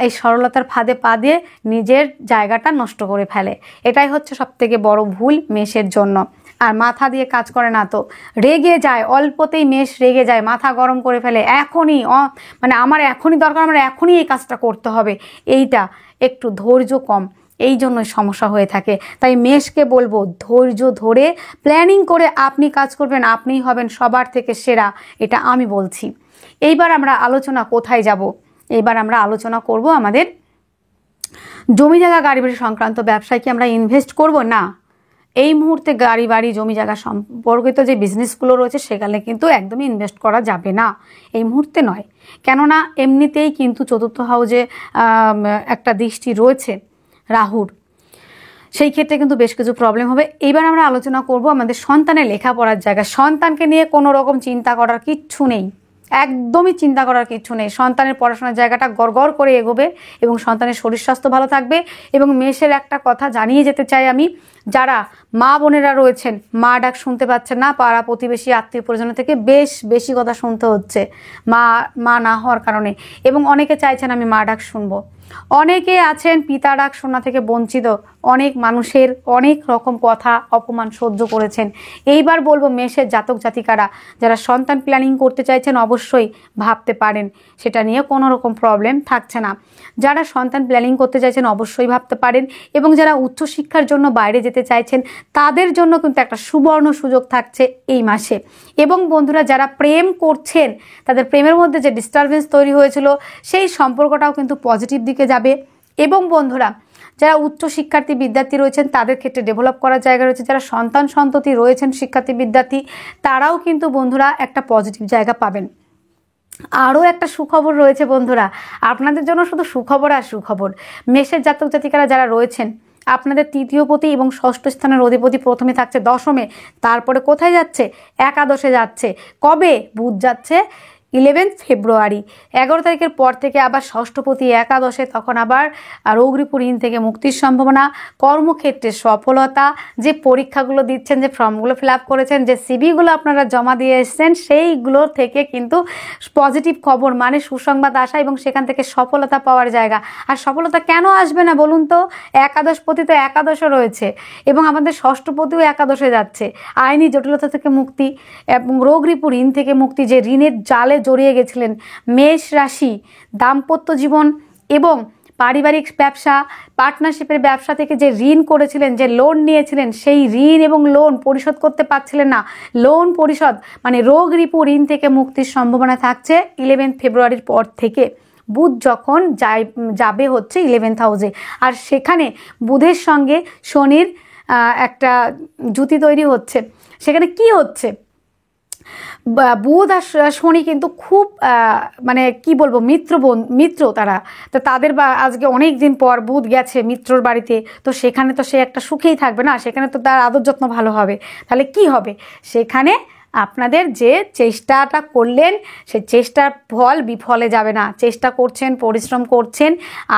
এই সরলতার ফাঁদে পা দিয়ে নিজের জায়গাটা নষ্ট করে ফেলে। এটাই হচ্ছে সবথেকে বড় ভুল মেষের জন্য। আর মাথা দিয়ে কাজ করে না, তো রেগে যায়, অল্পতেই মেষ রেগে যায়, মাথা গরম করে ফেলে, এখনই মানে আমার এখনই দরকার, আমার এখনই এই কাজটা করতে হবে, এইটা একটু ধৈর্য কম, এই জন্যই সমস্যা হয়ে থাকে। তাই মেষকে বলবো ধৈর্য ধরে প্ল্যানিং করে আপনি কাজ করবেন, আপনিই হবেন সবার থেকে সেরা, এটা আমি বলছি। এইবার আমরা আলোচনা কোথায় যাব? এবার আমরা আলোচনা করব আমাদের জমি জায়গা গাড়ি বাড়ি সংক্রান্ত ব্যবসায় কি আমরা ইনভেস্ট করব? না, এই মুহূর্তে গাড়ি বাড়ি জমি জায়গা সম্পর্কিত যে বিজনেসগুলো রয়েছে সেখানে কিন্তু একদমই ইনভেস্ট করা যাবে না, এই মুহূর্তে নয়। কেননা এমনিতেই কিন্তু চতুর্থ হাউজে একটা দৃষ্টি রয়েছে রাহুর, সেই ক্ষেত্রে কিন্তু বেশ কিছু প্রবলেম হবে। এইবার আমরা আলোচনা করব আমাদের সন্তানের লেখাপড়ার জায়গা। সন্তানকে নিয়ে কোনো রকম চিন্তা করার কিচ্ছু নেই, একদমই চিন্তা করার কিছু নেই। সন্তানের পড়াশোনার জায়গাটা গড়গড় করে এগোবে এবং সন্তানের শরীর স্বাস্থ্য ভালো থাকবে। এবং মেষের একটা কথা জানিয়ে যেতে চাই আমি, যারা মা বোনেরা রয়েছেন, মা ডাক শুনতে পাচ্ছেন না, পাড়া প্রতিবেশী আত্মীয় পরিজন থেকে বেশি কথা শুনতে হচ্ছে মা না হওয়ার কারণে, এবং অনেকে চাইছেন আমি মা ডাক শুনবো। অনেকে আছেন পিতা ডাক শোনা থেকে বঞ্চিত, অনেক মানুষের অনেক রকম কথা অপমান সহ্য করেছেন। এইবার বলবো মেষের জাতক জাতিকারা যারা সন্তান প্ল্যানিং করতে চাইছেন অবশ্যই ভাবতে পারেন, সেটা নিয়ে কোনো রকম প্রবলেম থাকছে না। যারা সন্তান প্ল্যানিং করতে চাইছেন অবশ্যই ভাবতে পারেন, এবং যারা উচ্চশিক্ষার জন্য বাইরে যেতে চাইছেন তাদের জন্য কিন্তু একটা সুবর্ণ সুযোগ থাকছে এই মাসে। এবং বন্ধুরা যারা প্রেম করছেন তাদের প্রেমের মধ্যে যে ডিস্টারবেন্স তৈরি হয়েছিল সেই সম্পর্কটাও কিন্তু পজিটিভ দিকে যাবে। এবং বন্ধুরা যারা উচ্চ শিক্ষার্থী বিদ্যার্থী রয়েছেন তাদের ক্ষেত্রে ডেভেলপ করার জায়গা রয়েছে। যারা সন্তান সন্ততি রয়েছেন শিক্ষার্থী বিদ্যার্থী তারাও কিন্তু বন্ধুরা একটা পজিটিভ জায়গা পাবেন। আরও একটা সুখবর রয়েছে বন্ধুরা, আপনাদের জন্য শুধু সুখবর আর সুখবর। মেষের জাতক জাতিকারা যারা রয়েছেন, আপনাদের তৃতীয় পতি এবং ষষ্ঠ স্থানের অধিপতি প্রথমে থাকছে দশমে, তারপরে কোথায় যাচ্ছে? একাদশে যাচ্ছে। কবে? বুধ যাচ্ছে 11 ফেব্রুয়ারি। 11 তারিখের পর থেকে আবার ষষ্ঠপতি একাদশে, তখন আবার রোগরিপু ঋণ থেকে মুক্তির সম্ভাবনা, কর্মক্ষেত্রে সফলতা, যে পরীক্ষাগুলো দিচ্ছেন, যে ফর্মগুলো ফিল আপ করেছেন, যে সিভিগুলো আপনারা জমা দিয়ে এসছেন সেইগুলো থেকে কিন্তু পজিটিভ খবর মানে সুসংবাদ আসা এবং সেখান থেকে সফলতা পাওয়ার জায়গা। আর সফলতা কেন আসবে না বলুন তো? একাদশপতি তো একাদশে রয়েছে এবং আমাদের ষষ্ঠপতিও একাদশে যাচ্ছে। আইনি জটিলতা থেকে মুক্তি এবং রোগরিপু ঋণ থেকে মুক্তি, যে ঋণের জালে জড়িয়ে গেছিলেন মেষ রাশি, দাম্পত্য জীবন এবং পারিবারিক ব্যবসা, পার্টনারশিপের ব্যবসা থেকে যে ঋণ করেছিলেন, যে লোন নিয়েছিলেন, সেই ঋণ এবং লোন পরিশোধ করতে পারছিলেন না, লোন পরিশোধ মানে রোগরিপু ঋণ থেকে মুক্তির সম্ভাবনা থাকছে 11 ফেব্রুয়ারির পর থেকে। বুধ যখন যাবে হচ্ছে 11th হাউসে, আর সেখানে বুধের সঙ্গে শনির একটা জুতি তৈরি হচ্ছে। সেখানে কি হচ্ছে? বুধ আর শনি কিন্তু খুব মানে কি বলবো মিত্র তারা, তো তাদের আজকে অনেক দিন পর বুধ গেছে মিত্রর বাড়িতে, তো সেখানে তো সে একটা সুখেই থাকবে না, সেখানে তো তার আদর যত্ন ভালো হবে। তাহলে কি হবে? সেখানে আপনাদের যে চেষ্টাটা করলেন সেই চেষ্টার ফল বিফলে যাবে না। চেষ্টা করছেন, পরিশ্রম করছেন,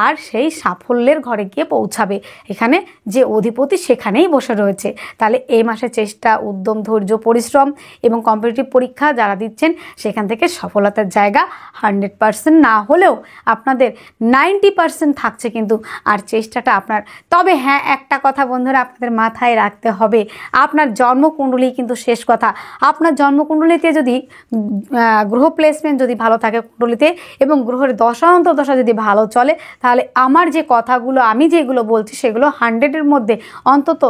আর সেই সাফল্যের ঘরে গিয়ে পৌঁছাবে। এখানে যে অধিপতি সেখানেই বসে রয়েছে। তাহলে এই মাসে চেষ্টা, উদ্যম, ধৈর্য, পরিশ্রম এবং কম্পিটিটিভ পরীক্ষা যারা দিচ্ছেন সেখান থেকে সফলতার জায়গা 100% না হলেও আপনাদের 90% থাকছে কিন্তু, আর চেষ্টাটা আপনার। তবে হ্যাঁ, একটা কথা বন্ধুরা আপনাদের মাথায় রাখতে হবে, আপনার জন্মকুণ্ডলী কিন্তু শেষ কথা। আপনার আপনার জন্মকুণ্ডলিতে যদি গ্রহ প্লেসমেন্ট যদি ভালো থাকে কুণ্ডলিতে এবং গ্রহের দশা অন্তর্দশা যদি ভালো চলে, তাহলে আমার যে কথাগুলো আমি যেগুলো বলছি সেগুলো 100-এর মধ্যে অন্তত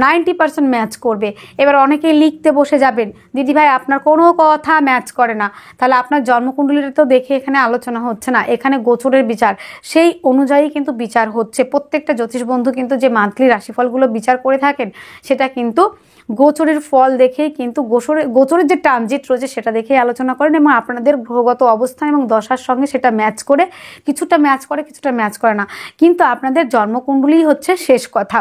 90% ম্যাচ করবে। এবার অনেকেই লিখতে বসে যাবেন, দিদি ভাই আপনার কোনো কথা ম্যাচ করে না, তাহলে আপনার জন্মকুণ্ডলীটা তো দেখে এখানে আলোচনা হচ্ছে না, এখানে গোচরের বিচার, সেই অনুযায়ী কিন্তু বিচার হচ্ছে। প্রত্যেকটা জ্যোতিষ বন্ধু কিন্তু যে মান্থলি রাশিফলগুলো বিচার করে থাকেন সেটা কিন্তু গোচরের ফল দেখেই কিন্তু গোচরের যে ট্রানজিট রয়েছে সেটা দেখেই আলোচনা করেন এবং আপনাদের গ্রহগত অবস্থান এবং দশার সঙ্গে সেটা ম্যাচ করে, কিছুটা ম্যাচ করে কিছুটা ম্যাচ করে না, কিন্তু আপনাদের জন্মকুণ্ডলী হচ্ছে শেষ কথা।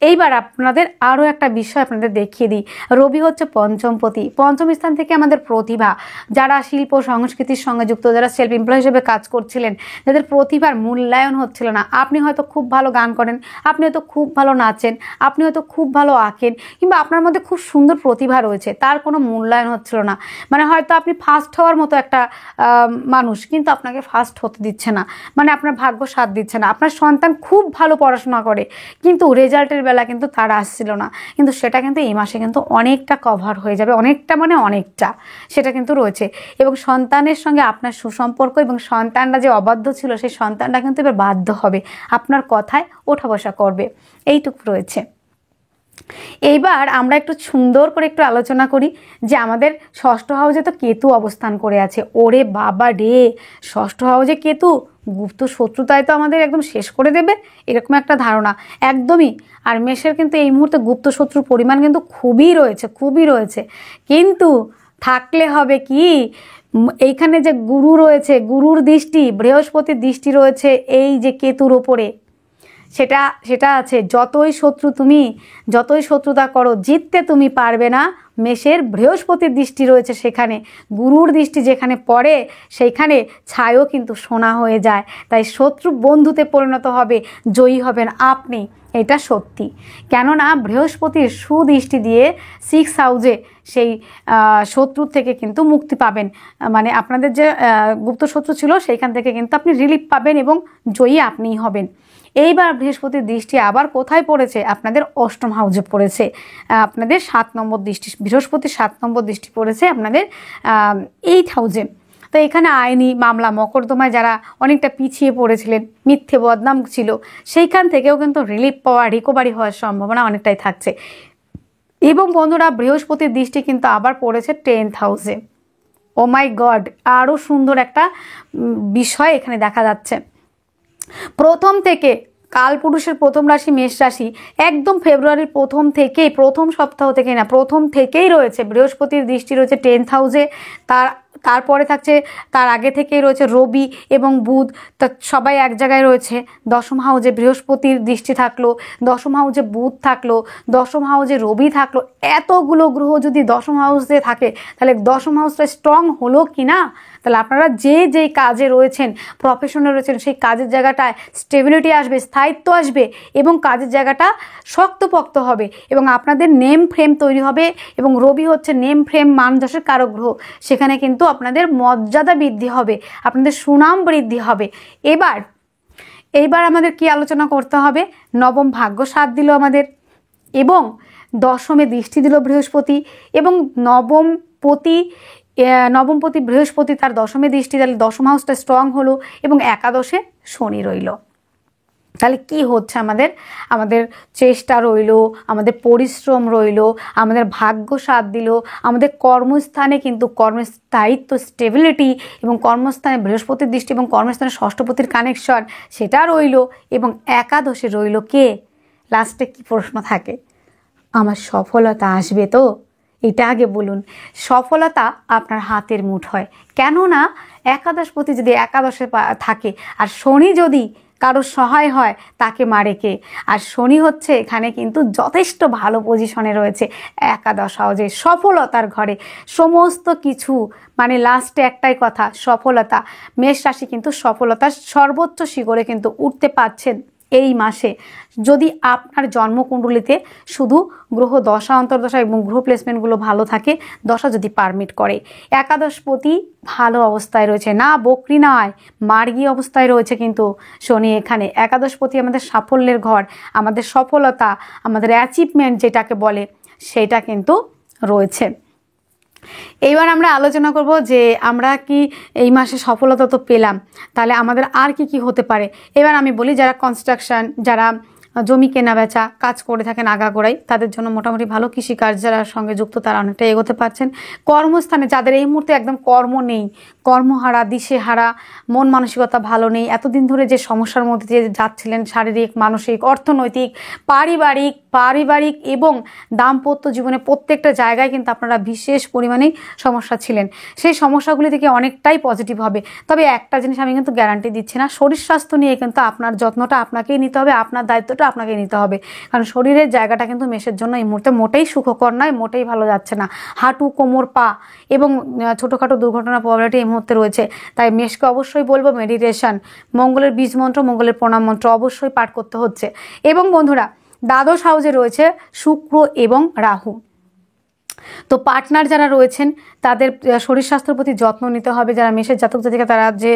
এইবার আপনাদের আরও একটা বিষয় আপনাদের দেখিয়ে দিই। রবি হচ্ছে পঞ্চমপতি, পঞ্চম স্থান থেকে আমাদের প্রতিভা, যারা শিল্প সংস্কৃতির সঙ্গে যুক্ত, যারা সেলফ এমপ্লয় হিসেবে কাজ করছিলেন, যাদের প্রতিভার মূল্যায়ন হচ্ছিল না, আপনি হয়তো খুব ভালো গান করেন, আপনি হয়তো খুব ভালো নাচেন, আপনি হয়তো খুব ভালো আঁকেন, কিংবা আপনার মধ্যে খুব সুন্দর প্রতিভা রয়েছে, তার কোনো মূল্যায়ন হচ্ছিল না। মানে হয়তো আপনি ফার্স্ট হওয়ার মতো একটা মানুষ, কিন্তু আপনাকে ফার্স্ট হতে দিচ্ছে না, মানে আপনার ভাগ্য সাথ দিচ্ছে না। আপনার সন্তান খুব ভালো পড়াশোনা করে কিন্তু রেজাল্টের বেলা কিন্তু তার আসছিল না, কিন্তু সেটা কিন্তু এই মাসে কিন্তু অনেকটা কভার হয়ে যাবে, অনেকটা মানে অনেকটা সেটা কিন্তু রয়েছে। এবং সন্তানের সঙ্গে আপনার সুসম্পর্ক এবং সন্তানরা যে অবাধ্য ছিল সেই সন্তানরা কিন্তু এবার বাধ্য হবে, আপনার কথায় ওঠা বসা করবে, এইটুকু রয়েছে। এইবার আমরা একটু সুন্দর করে একটু আলোচনা করি যে আমাদের ষষ্ঠ হাউসে তো কেতু অবস্থান করে আছে। ওরে বাবা রে, ষষ্ঠ হাউসে কেতু, গুপ্ত শত্রুতায় তো আমাদের একদম শেষ করে দেবে, এরকম একটা ধারণা একদমই। আর মেষের কিন্তু এই মুহূর্তে গুপ্ত শত্রুর পরিমাণ কিন্তু খুবই রয়েছে, খুবই রয়েছে। কিন্তু থাকলে হবে কি, এইখানে যে গুরু রয়েছে, গুরুর দৃষ্টি, বৃহস্পতির দৃষ্টি রয়েছে এই যে কেতুর ওপরে, সেটা আছে। যতই শত্রুতা করো, জিততে তুমি পারবে না। মেষের বৃহস্পতির দৃষ্টি রয়েছে সেখানে, গুরুর দৃষ্টি যেখানে পড়ে সেইখানে ছায়ও কিন্তু সোনা হয়ে যায়। তাই শত্রু বন্ধুতে পরিণত হবে, জয়ী হবেন আপনি, এটা সত্যি। কেননা বৃহস্পতির সুদৃষ্টি দিয়ে 6 হাউসে সেই শত্রুর থেকে কিন্তু মুক্তি পাবেন, মানে আপনাদের যে গুপ্ত শত্রু ছিল সেইখান থেকে কিন্তু আপনি রিলিফ পাবেন এবং জয়ী আপনিই হবেন। এইবার বৃহস্পতির দৃষ্টি আবার কোথায় পড়েছে, আপনাদের অষ্টম হাউসে পড়েছে, আপনাদের 7 নম্বর দৃষ্টি, বৃহস্পতির 7 নম্বর দৃষ্টি পড়েছে আপনাদের 8 হাউসে। তো এখানে আইনি মামলা মকদ্দমায় যারা অনেকটা পিছিয়ে পড়েছিলেন, মিথ্যে বদনাম ছিল, সেইখান থেকেও কিন্তু রিলিফ পাওয়া, রিকভারি হওয়ার সম্ভাবনা অনেকটাই থাকছে। এবং বন্ধুরা বৃহস্পতির দৃষ্টি কিন্তু আবার পড়েছে 10th হাউসে। ও মাই গড, আরও সুন্দর একটা বিষয় এখানে দেখা যাচ্ছে। প্রথম থেকে কালপুরুষের প্রথম রাশি মেষ রাশি, একদম ফেব্রুয়ারির প্রথম সপ্তাহ থেকে না, প্রথম থেকেই রয়েছে বৃহস্পতির দৃষ্টি রয়েছে 10th হাউসে। তারপরে থাকছে, তার আগে থেকেই রয়েছে রবি এবং বুধ, তা সবাই এক জায়গায় রয়েছে। দশম হাউসে বৃহস্পতির দৃষ্টি থাকলো, দশম হাউসে বুধ থাকলো, দশম হাউসে রবি থাকলো। এতগুলো গ্রহ যদি দশম হাউসে থাকে তাহলে দশম হাউসটা স্ট্রং হলো কি না? তাহলে আপনারা যেই কাজে রয়েছেন, প্রফেশনে রয়েছেন, সেই কাজের জায়গাটায় স্টেবিলিটি আসবে, স্থায়িত্ব আসবে এবং কাজের জায়গাটা শক্তপোক্ত হবে এবং আপনাদের নেম ফ্রেম তৈরি হবে। এবং রবি হচ্ছে নেম ফ্রেম মান যশের কারক গ্রহ, সেখানে কিন্তু আপনাদের মর্যাদা বৃদ্ধি হবে, আপনাদের সুনাম বৃদ্ধি হবে। এইবার আমাদের কি আলোচনা করতে হবে, নবম ভাগ্য সাথ দিল আমাদের এবং দশমে দৃষ্টি দিল বৃহস্পতি এবং নবমপতি বৃহস্পতি তার দশমে দৃষ্টি দিলে দশম হাউসটা স্ট্রং হলো এবং একাদশে শনি রইল। তাহলে কি হচ্ছে, আমাদের চেষ্টা রইল, আমাদের পরিশ্রম রইল, আমাদের ভাগ্য সাথ দিল, আমাদের কর্মস্থানে কিন্তু কর্মস্থায়িত্ব, স্টেবিলিটি এবং কর্মস্থানে বৃহস্পতির দৃষ্টি এবং কর্মস্থানে ষষ্ঠপতির কানেকশন সেটা রইল এবং একাদশে রইল কে? লাস্টে কি প্রশ্ন থাকে, আমার সফলতা আসবে তো? এটা আগে বলুন। সফলতা আপনার হাতের মুঠোয়, কেননা একাদশপতি যদি একাদশে থাকে আর শনি যদি কারোর সহায় হয় তাকে মারে কে? আর শনি হচ্ছে এখানে কিন্তু যথেষ্ট ভালো পজিশনে রয়েছে একাদশ হাউসে, সফলতার ঘরে সমস্ত কিছু, মানে লাস্টে একটাই কথা, সফলতা। মেষ রাশি কিন্তু সফলতার সর্বোচ্চ শিখরে কিন্তু উঠতে পারছেন এই মাসে, যদি আপনার জন্মকুণ্ডলিতে শুধু গ্রহ দশা অন্তর্দশা এবং গ্রহ প্লেসমেন্টগুলো ভালো থাকে, দশা যদি পারমিট করে। একাদশপতি ভালো অবস্থায় রয়েছে, না বকরি নয়, মার্গী অবস্থায় রয়েছে কিন্তু শনি এখানে। একাদশপতি আমাদের সাফল্যের ঘর, আমাদের সফলতা, আমাদের অ্যাচিভমেন্ট যেটাকে বলে সেটা কিন্তু রয়েছে। এইবার আমরা আলোচনা করব যে আমরা কি এই মাসে সফলতা তো পেলাম, তাহলে আমাদের আর কি কি হতে পারে। এবার আমি বলি, যারা কনস্ট্রাকশন, যারা জমি কেনা বেচা কাজ করে থাকেন আগাগোড়াই, তাদের জন্য মোটামুটি ভালো। কৃষিকাজ যারা সঙ্গে যুক্ত তারা অনেকটা এগোতে পারছেন। কর্মস্থানে যাদের এই মুহূর্তে একদম কর্ম নেই, কর্মহারা, দিশেহারা, মন মানসিকতা ভালো নেই, এতদিন ধরে যে সমস্যার মধ্যে দিয়ে যাচ্ছিলেন, শারীরিক, মানসিক, অর্থনৈতিক, পারিবারিক এবং দাম্পত্য জীবনে প্রত্যেকটা জায়গায় কিন্তু আপনারা বিশেষ পরিমাণেই সমস্যা ছিলেন। সেই সমস্যাগুলি থেকে অনেকটাই পজিটিভ হবে। তবে একটা জিনিস আমি কিন্তু গ্যারান্টি দিচ্ছি না, শরীর স্বাস্থ্য নিয়ে কিন্তু আপনার যত্নটা আপনাকেই নিতে হবে, আপনার দায়িত্বটা আপনাকে নিতে হবে। কারণ শরীরের জায়গাটা কিন্তু মেষের জন্য এই মুহূর্তে মোটেই সুখকর নয়, মোটেই ভালো যাচ্ছে না। হাঁটু, কোমর, পা এবং ছোটোখাটো দুর্ঘটনার প্রবলিটি এই মুহূর্তে রয়েছে। তাই মেষকে অবশ্যই বলবো মেডিটেশন, মঙ্গলের বীজ মন্ত্র, মঙ্গলের প্রণাম মন্ত্র অবশ্যই পাঠ করতে হচ্ছে। এবং বন্ধুরা, দ্বাদশ হাউসে রয়েছে শুক্র এবং রাহু। তো পার্টনার যারা রয়েছেন তাদের শরীর স্বাস্থ্যের প্রতি যত্ন নিতে হবে। যারা মেষের জাতক জাতিকা, তারা যে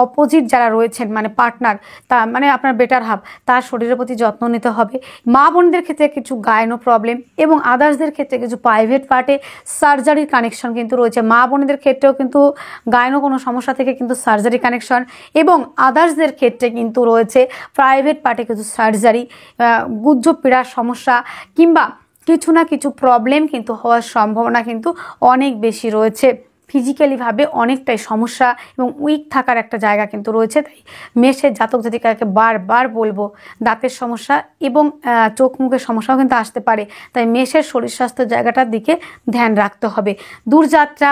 অপোজিট যারা রয়েছেন, মানে পার্টনার, তা মানে আপনার বেটার হাফ, তার শরীরের প্রতি যত্ন নিতে হবে। মা বোনদের ক্ষেত্রে কিছু গায়নো প্রবলেম এবং আদার্সদের ক্ষেত্রে কিছু প্রাইভেট পার্টে সার্জারির কানেকশন কিন্তু রয়েছে। মা বোনদের ক্ষেত্রেও কিন্তু গায়নো কোনো সমস্যা থেকে কিন্তু সার্জারি কানেকশন, এবং আদার্সদের ক্ষেত্রে কিন্তু রয়েছে প্রাইভেট পার্টে কিছু সার্জারি, গুহ্য পীড়ার সমস্যা কিংবা কিছু না কিছু প্রবলেম কিন্তু হওয়ার সম্ভাবনা কিন্তু অনেক বেশি রয়েছে। ফিজিক্যালিভাবে অনেকটাই সমস্যা এবং উইক থাকার একটা জায়গা কিন্তু রয়েছে। তাই মেষের জাতক জাতিকাকে বারবার বলবো, দাঁতের সমস্যা এবং চোখ মুখের সমস্যাও কিন্তু আসতে পারে। তাই মেষের শরীর স্বাস্থ্যের জায়গাটার দিকে ধ্যান রাখতে হবে। দূরযাত্রা,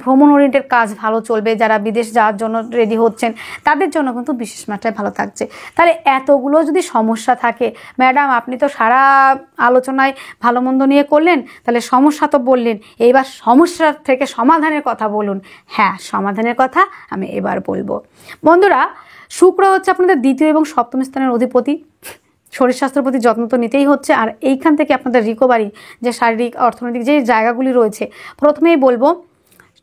ভ্রমণ ওরিয়েন্টেড কাজ ভালো চলবে। যারা বিদেশ যাওয়ার জন্য রেডি হচ্ছেন তাদের জন্য কিন্তু বিশেষ মাত্রায় ভালো থাকছে। তাহলে এতগুলো যদি সমস্যা থাকে, ম্যাডাম আপনি তো সারা আলোচনায় ভালো মন্দ নিয়ে করলেন, তাহলে সমস্যা তো বললেন, এইবার সমস্যার থেকে সমাধানের কথা বলুন। হ্যাঁ, সমাধানের কথা আমি এবার বলবো। বন্ধুরা, শুক্র হচ্ছে আপনাদের দ্বিতীয় এবং সপ্তম স্থানের অধিপতি। শরীর স্বাস্থ্যের প্রতি যত্ন তো নিতেই হচ্ছে। আর এইখান থেকে আপনাদের রিকভারি, যে শারীরিক, অর্থনৈতিক যে জায়গাগুলি রয়েছে, প্রথমেই বলবো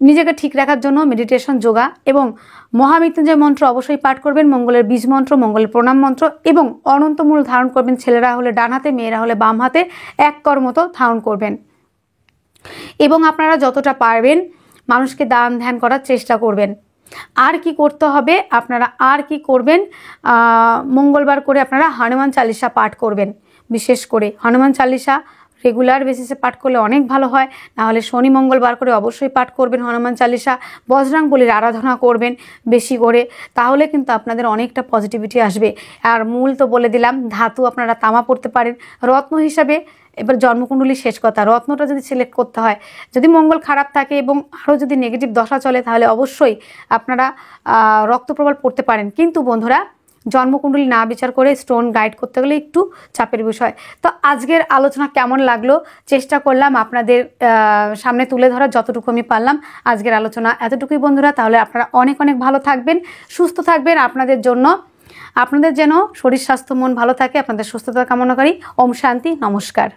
নিজেকে ঠিক রাখার জন্য মেডিটেশন, যোগা এবং মহামৃত্যুঞ্জয় মন্ত্র অবশ্যই পাঠ করবেন। মঙ্গলের বীজ মন্ত্র, মঙ্গলের প্রণাম মন্ত্র এবং অনন্তমূল ধারণ করবেন। ছেলেরা হলে ডান হাতে, মেয়েরা হলে বাম হাতে 1 কর মতো ধারণ করবেন। এবং আপনারা যতটা পারবেন মানুষকে দান ধ্যান করার চেষ্টা করবেন। আর কি করতে হবে, আপনারা আর কি করবেন, মঙ্গলবার করে আপনারা হনুমান চালিসা পাঠ করবেন। বিশেষ করে হনুমান চালিসা রেগুলার বেসিসে পাঠ করলে অনেক ভালো হয়। নাহলে শনি মঙ্গলবার করে অবশ্যই পাঠ করবেন হনুমান চালিসা। বজরং বলির আরাধনা করবেন বেশি করে, তাহলে কিন্তু আপনাদের অনেকটা পজিটিভিটি আসবে। আর মূল তো বলে দিলাম, ধাতু আপনারা তামা পড়তে পারেন রত্ন হিসাবে। এবার জন্মকুণ্ডলী শেষ কথা, রত্নটা যদি সিলেক্ট করতে হয়, যদি মঙ্গল খারাপ থাকে এবং আরও যদি নেগেটিভ দশা চলে, তাহলে অবশ্যই আপনারা রক্তপ্রবাল পড়তে পারেন। কিন্তু বন্ধুরা, জন্মকুণ্ডলী না বিচার করে স্টোন গাইড করতে গেলে একটু চাপের বিষয়। তো আজকের আলোচনা কেমন লাগলো, চেষ্টা করলাম আপনাদের সামনে তুলে ধরার যতটুকু আমি পারলাম। আজকের আলোচনা এতটুকুই বন্ধুরা। তাহলে আপনারা অনেক অনেক ভালো থাকবেন, সুস্থ থাকবেন। আপনাদের যেন শরীর স্বাস্থ্য মন ভালো থাকে, আপনাদের সুস্থতা কামনা করি। ওম শান্তি, নমস্কার।